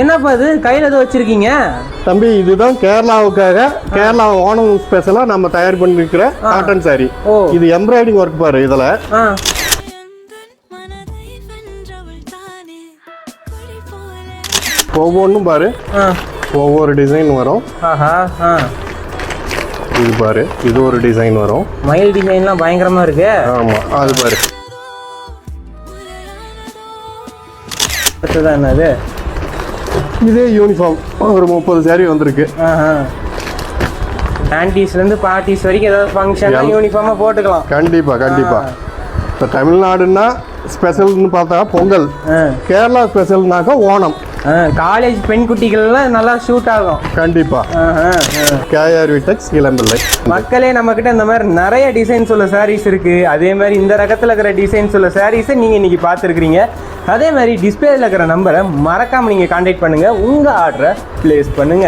என்னப்பா இது கையில் எதுவும் வச்சிருக்கீங்க? தம்பி இதுதான் கேரளாவுக்காக கேரளா ஓணம் ஸ்பெஷலா நம்ம தயார் பண்ணிருக்கிற காட்டன் சாரி. இது எம்ப்ராய்டிங் ஒர்க் பாரு இதுல. ஒவ்வொன்றும் பாரு, ஒவ்வொரு டிசைன் வரும். இது பாரு, இது ஒரு டிசைன் வரும். மயில் டிசைன்லாம் பயங்கரமா இருக்கு. ஆமா, அது பாரு. என்னது? இதே யூனிஃபார்ம் ஒரு 30 சாரி வந்திருக்கு. ஆன்டிஸ்லேருந்து பார்ட்டிஸ் வரைக்கும் ஏதாவது ஃபங்க்ஷன் யூனிஃபார்மா போட்டுக்கலாம். கண்டிப்பா கண்டிப்பா. இப்போ தமிழ்நாடுன்னா ஸ்பெஷல்னு பார்த்தா பொங்கல், கேரளா ஸ்பெஷல்னாக்கா ஓணம். காலேஜ் பெண் குட்டிகள்லாம் நல்லா ஷூட் ஆகும். கண்டிப்பா. கேஆர் விடெக்ஸ் இளம்பிள்ளை. மக்களே நம்ம கிட்ட இந்த மாதிரி நிறைய டிசைன்ஸ் உள்ள சாரீஸ் இருக்கு. அதே மாதிரி இந்த ரகத்தில் இருக்கிற டிசைன்ஸ் உள்ள சாரீஸை நீங்க இன்னைக்கு பார்த்துருக்கிறீங்க. அதே மாதிரி டிஸ்பிளேல இருக்கிற நம்பரை மறக்காம நீங்க கான்டாக்ட் பண்ணுங்க, உங்க ஆர்டரை பிளேஸ் பண்ணுங்க.